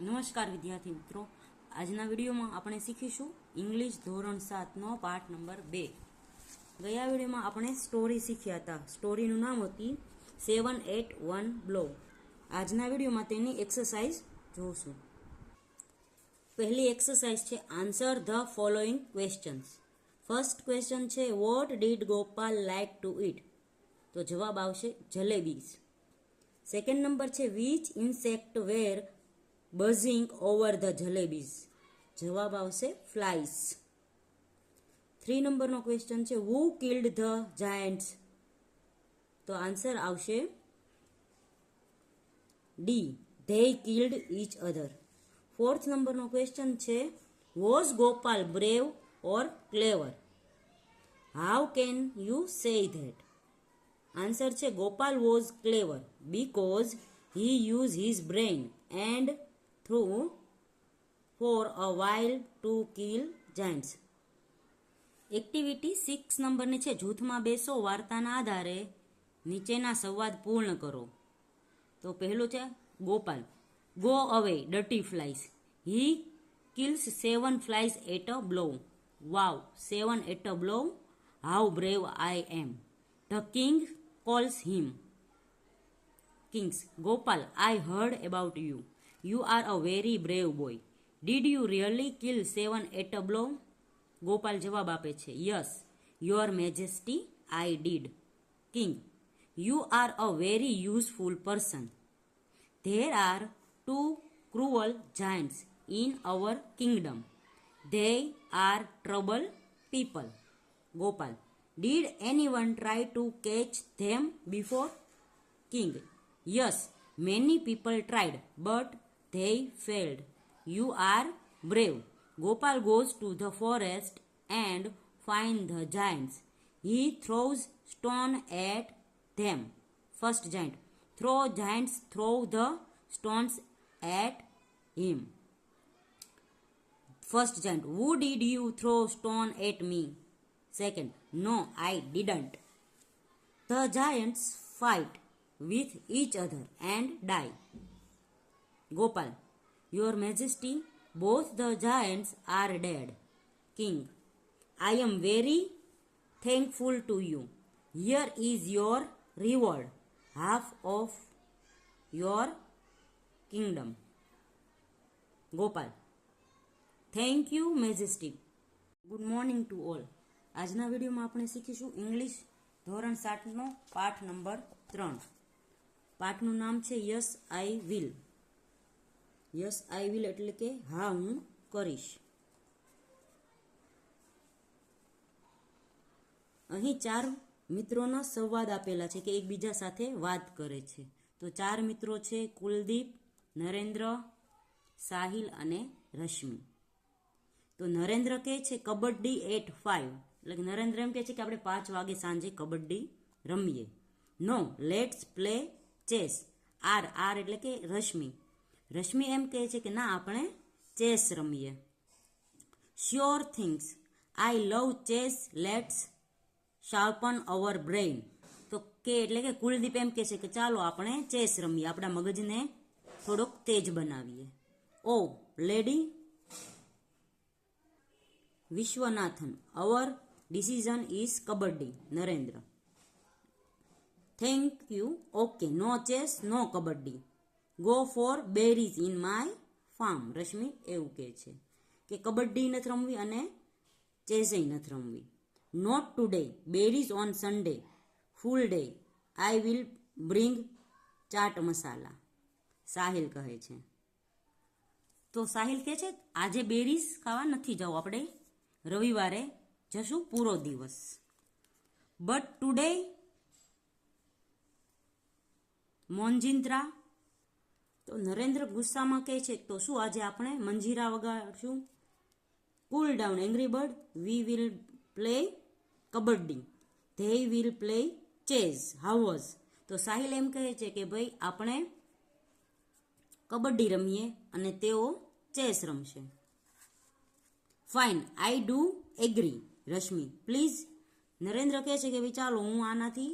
નમસ્કાર વિદ્યાર્થી મિત્રો, આજના વિડીયોમાં આપણે શીખીશું ઇંગ્લિશ ધોરણ 7નો પાઠ નંબર 2. ગયા વિડીયોમાં આપણે સ્ટોરી શીખ્યા હતા. સ્ટોરીનું નામ હતી 781 બ્લો. આજના વિડીયોમાં તેની એક્સરસાઇઝ જોઈશું. પહેલી એક્સરસાઇઝ છે answer the following questions. First question છે what did Gopal like to eat? તો જવાબ આવશે જલેબીઝ. સેકન્ડ નંબર છે which insect were buzzing over the jalebis? જવાબ આવશે ફ્લાઇઝ. 3 નંબરનો ક્વેશ્ચન છે who killed the giants? તો આન્સર આવશે D, they killed each other. 4th નંબરનો ક્વેશ્ચન છે was Gopal brave or clever? how can you say that? Answer છે Gopal was clever because he used his brain and through for a while to kill giants. Activity 6 નંબરની છે જૂથમાં બેસો, વાર્તાના આધારે નીચેના સંવાદ પૂર્ણ કરો. તો પહેલું છે Gopal, go away dirty flies, he kills 7 flies at a blow. Wow, 7 at a blow, how brave I am. The king calls him. Kings, Gopal, I heard about you. You are a very brave boy. Did you really kill 7 at a blow? Gopal જવાબ આપે છે yes, your majesty, I did. King, you are a very useful person. There are 2 cruel giants in our kingdom. They are trouble people. Gopal, did anyone try to catch them before? King, yes, many people tried, but they failed. You are brave. Gopal goes to the forest and finds the giants. He throws stone at them. First giant, giants throw the stones at him. First giant, who did you throw stone at me? Second, no, I didn't. The giants fight with each other and die. Gopal, your majesty, both the giants are dead. King, I am very thankful to you. Here is your reward, half of your kingdom. Gopal, thank you majesty. Good morning to all. આજના વિડીયોમાં આપણે શીખીશું English ધોરણ 7નો પાઠ number 3. પાઠનું નામ છે yes I will. Yes I will એટલે કે હા હું કરીશ. અહીં 4 મિત્રોના સંવાદ આપેલા છે કે એકબીજા સાથે વાત કરે છે. તો 4 મિત્રો છે કુલદીપ, નરેન્દ્ર, સાહિલ અને રશ્મિ. તો નરેન્દ્ર કહે છે કબડ્ડી એટ 5, એટલે કે નરેન્દ્ર એમ કહે છે કે આપણે 5 વાગે સાંજે કબડ્ડી રમીએ. નો, લેટ્સ પ્લે ચેસ. આર એટલે કે રશ્મિ. રશ્મિ એમ કહે છે કે ના, આપણે ચેસ રમીએ. Sure things, I love chess, let's sharpen our brain. તો કે એટલે કે કુલદીપ એમ કહે છે કે ચાલો આપણે ચેસ રમીએ, આપણા મગજને થોડોક તેજ બનાવીએ. Oh lady Viswanathan, our decision is kabaddi. Narendra, thank you, okay, no chess, no kabaddi. Go for berries in my farm. Rashmi એવું કહે છે કે કબડ્ડી નથી રમવી અને ચેસય નથી રમવી. Not today, berries on Sunday, full day, I will bring chaat masala. Sahil કહે છે. તો સાહિલ કહે છે આજે બેરીઝ ખાવા નથી જવું, આપણે રવિવારે જશું પૂરો દિવસ. બટ ટુડે મોન્જિન્દ્રા. તો નરેન્દ્ર ગુસ્સામાં કહે છે તો શું આજે આપણે મંજીરા વગાડશું. Cool down angry bird, we will play kabaddi, they will play chess, how was. તો સાહિલ એમ કહે છે કે ભાઈ આપણે કબડ્ડી રમીએ અને તેઓ ચેસ રમશે. Fine, I do agree. Rashmi, please. Narendra કહે છે કે ભાઈ ચાલો હું આનાથી